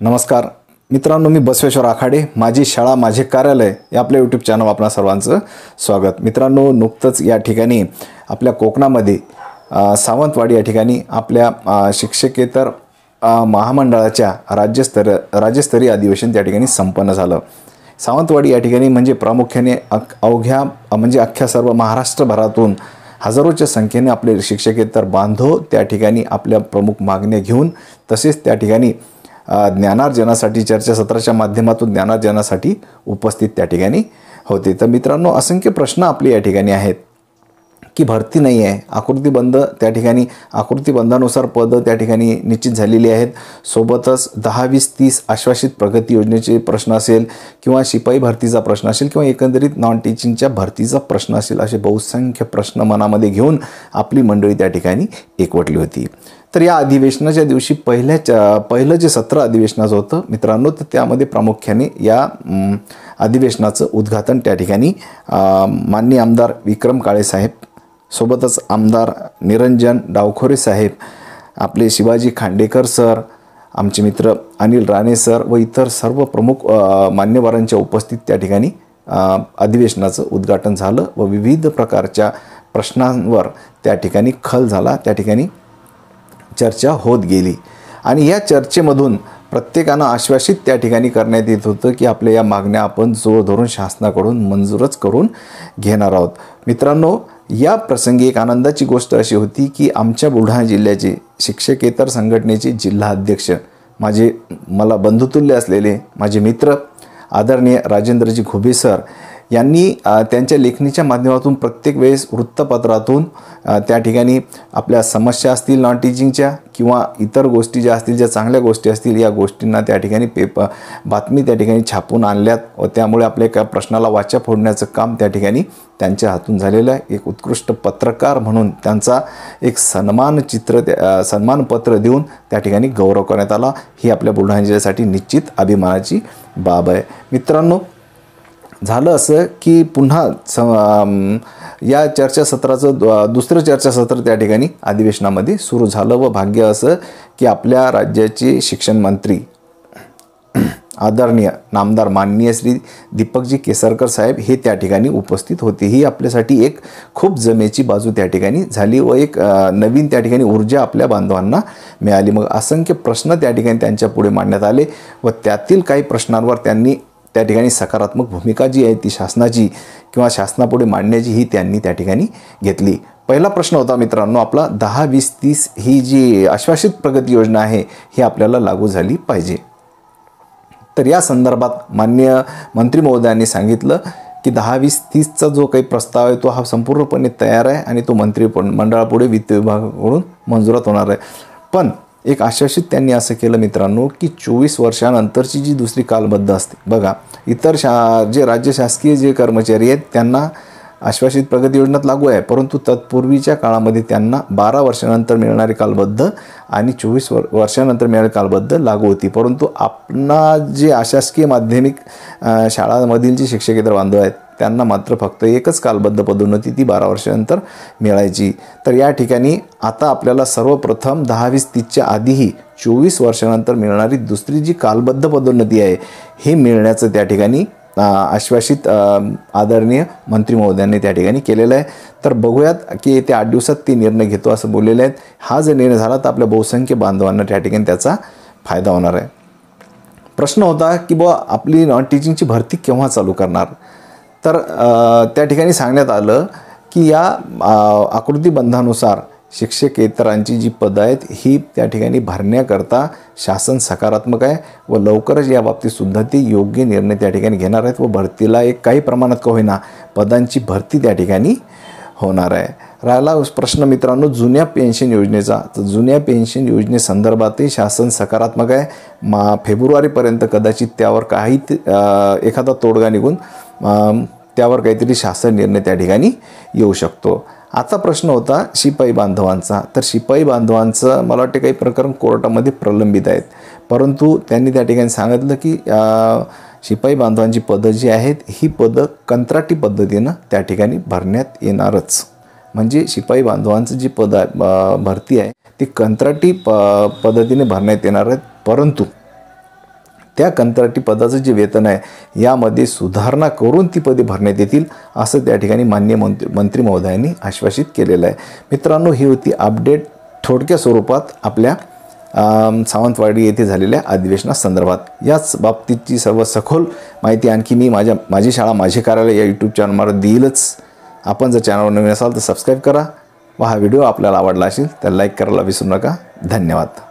नमस्कार मित्रांनो, मी बसवेश्वर आखाडे, माझी शाळा माझे कार्यालय या आपल्या यूट्यूब चॅनल आपणा सर्वांचं स्वागत। मित्रांनो, नुकतंच या ठिकाणी आपल्या कोकणामध्ये सावंतवाडी या ठिकाणी आपल्या शिक्षकेतर महामंडळाच्या राज्यस्तरीय अधिवेशन त्या ठिकाणी संपन्न झालं। सावंतवाडी या ठिकाणी म्हणजे प्रामुख्याने अवघ्या म्हणजे अख्ख्या सर्व महाराष्ट्रभरातून हजारोच्या संख्येने आपले शिक्षकेतर बांधव त्या ठिकाणी आपल्या प्रमुख मागण्या घेऊन तसेच त्या ठिकाणी ज्ञानार्जनासाठी चर्चासत्राच्या माध्यमातून ज्ञानार्जनासाठी उपस्थित त्या ठिकाणी होते। तर मित्रांनो, असंख्य प्रश्न आपले या ठिकाणी आहेत की भरती नाही आहे, आकृतीबंध त्या ठिकाणी आकृतीबंधानुसार पद त्या ठिकाणी निश्चित झालेली आहेत। सोबतच 10, 20, 30 आश्वासित प्रगती योजनेचे प्रश्न असेल किंवा शिपाई भरतीचा प्रश्न असेल किंवा एकंदरीत नॉन टीचिंगच्या भरतीचा प्रश्न असेल, असे बहुसंख्य प्रश्न मनामध्ये घेऊन आपली मंडळी त्या ठिकाणी एकवटली होती। तर या अधिवेशनाच्या दिवशी पहिलं जे सत्र अधिवेशनाचं होतं मित्रांनो, तर त्यामध्ये प्रामुख्याने या अधिवेशनाचं उद्घाटन त्या ठिकाणी माननीय आमदार विक्रम काळे साहेब, सोबतच आमदार निरंजन डावखोरे साहेब, आपले शिवाजी खांडेकर सर, आमचे मित्र अनिल राणे सर व इतर सर्व प्रमुख मान्यवरांच्या उपस्थित त्या ठिकाणी अधिवेशनाचं उद्घाटन झालं व विविध प्रकारच्या प्रश्नांवर त्या ठिकाणी खल झाला, त्या ठिकाणी चर्चा होत गेली आणि या चर्चेमधून प्रत्येकानं आश्वासित त्या ठिकाणी करण्यात येत होतं की आपल्या या मागण्या आपण जोर धरून शासनाकडून मंजूरच करून घेणार आहोत। मित्रांनो, या प्रसंगी एक आनंदाची गोष्ट अशी होती की आमच्या बुलढाणा जिल्ह्याचे शिक्षकेतर संघटनेचे जिल्हा अध्यक्ष मला बंधुतुल्य असलेले माझे मित्र आदरणीय राजेंद्रजी घुबे सर यांनी त्यांच्या लेखणीच्या माध्यमातून प्रत्येक वेळेस वृत्तपत्रातून त्या ठिकाणी आपल्या समस्या असतील नॉन टीचिंगच्या किंवा इतर गोष्टी ज्या असतील, ज्या चांगल्या गोष्टी असतील, या गोष्टींना त्या ठिकाणी बातमी त्या ठिकाणी छापून आणल्यात व त्यामुळे आपल्या एका प्रश्नाला वाचा फोडण्याचं काम त्या ठिकाणी त्यांच्या हातून झालेलं आहे। एक उत्कृष्ट पत्रकार म्हणून त्यांचा एक सन्मानपत्र देऊन त्या ठिकाणी गौरव करण्यात आला। ही आपल्या बुलढाणा जिल्ह्यासाठी निश्चित अभिमानाची बाब आहे। मित्रांनो, झालं असं की पुन्हा या चर्चासत्राचं दुसरं चर्चासत्र त्या ठिकाणी अधिवेशनामध्ये सुरू झालं व भाग्य असं की आपल्या राज्याचे शिक्षण मंत्री आदरणीय नामदार माननीय श्री दीपकजी केसरकर साहेब हे त्या ठिकाणी उपस्थित होते। ही आपल्यासाठी एक खूप जमेची बाजू त्या ठिकाणी झाली व एक नवीन त्या ठिकाणी ऊर्जा आपल्या बांधवांना मिळाली। मग असंख्य प्रश्न त्या ठिकाणी त्यांच्या पुढे मांडण्यात आले व त्यातील काही प्रश्नांवर त्यांनी त्या ठिकाणी सकारात्मक भूमिका जी आहे ती शासनाची किंवा शासनापुढे मांडण्याची ही त्यांनी त्या ठिकाणी घेतली। पहिला प्रश्न होता मित्रांनो आपला 10, 20, 30 ही जी आश्वासित प्रगती योजना आहे ही आपल्याला लागू झाली पाहिजे। तर या संदर्भात माननीय मंत्री महोदयांनी सांगितलं की 10, 20, 30चा जो काही प्रस्ताव आहे तो हा संपूर्णपणे तयार आहे आणि तो मंत्रिमंडळापुढे वित्त विभागाकडून मंजुरात होणार आहे। पण एक आश्वासित त्यांनी असं केलं मित्रांनो की 24 वर्षानंतरची जी दुसरी कालबद्ध असते बघा, इतर जे राज्य शासकीय जे कर्मचारी आहेत त्यांना आश्वासित प्रगती योजनेत लागू आहे, परंतु तत्पूर्वीच्या काळामध्ये त्यांना 12 वर्षानंतर मिळणारी कालबद्ध आणि 24 वर्षानंतर मिळणारी कालबद्ध लागू होती। परंतु आपणा जे अशासकीय माध्यमिक शाळांमधील जे शिक्षकेतर बांधव आहेत त्यांना मात्र फक्त एकच कालबद्ध पदोन्नती ती 12 वर्षानंतर मिळायची। तर या ठिकाणी आता आपल्याला सर्वप्रथम 10, 20, 30च्या आधीही 24 वर्षानंतर मिळणारी दुसरी जी कालबद्ध पदोन्नती आहे हे मिळण्याचं त्या ठिकाणी आश्वासित आदरणीय मंत्री महोदयांनी त्या ठिकाणी केलेलं आहे। तर बघूयात की येत्या 8 दिवसात ते निर्णय घेतो असं बोललेले आहेत। हा जर निर्णय झाला तर आपल्या बहुसंख्य बांधवांना त्या ठिकाणी त्याचा फायदा होणार आहे। प्रश्न होता की आपली नॉन टीचिंगची भरती केव्हा चालू करणार, तर त्या ठिकाणी सांगण्यात आलं की या आकृतीबंधानुसार शिक्षकेतरांची जी पदं आहेत ही त्या ठिकाणी भरण्याकरता शासन सकारात्मक आहे व लवकरच या बाबतीत सुद्धा ते योग्य निर्णय त्या ठिकाणी घेणार आहेत व भरतीला एक काही प्रमाणात का होईना पदांची भरती त्या ठिकाणी होणार आहे। राहिला प्रश्न मित्रांनो जुन्या पेन्शन योजनेचा, तर जुन्या पेन्शन योजनेसंदर्भातही शासन सकारात्मक आहे। फेब्रुवारीपर्यंत कदाचित त्यावर काही एखादा तोडगा निघून त्यावर काहीतरी शासन निर्णय त्या ठिकाणी येऊ शकतो। आता प्रश्न होता शिपाई बांधवांचा, तर शिपाई बांधवांचं मला वाटते काही प्रकरण कोर्टामध्ये प्रलंबित आहेत, परंतु त्यांनी त्या ठिकाणी सांगितलं की शिपाई बांधवांची पदं जी आहेत ही पदं कंत्राटी पद्धतीनं त्या ठिकाणी भरण्यात येणारच। म्हणजे शिपाई बांधवांचं जी भरती आहे ती कंत्राटी पद्धतीने भरण्यात येणार आहेत, परंतु त्या कंत्राटी पदाचं जे वेतन आहे यामध्ये सुधारणा करून ती पदे भरण्यात येतील असं त्या ठिकाणी माननीय मंत्री महोदयांनी आश्वासित केलेलं आहे. मित्रांनो, ही होती अपडेट थोडक्या स्वरूपात आपल्या सावंतवाडी येथे झालेल्या अधिवेशनासंदर्भात. याच बाबतीतची सर्व सखोल माहिती आणखी मी माझी शाळा माझे कार्यालय या यूट्यूब चॅनलवर देईलच. आपण जर चॅनलवर नवीन असाल तर सबस्क्राईब करा व हा व्हिडिओ आपल्याला आवडला असेल तर लाईक करायला विसरू नका. धन्यवाद.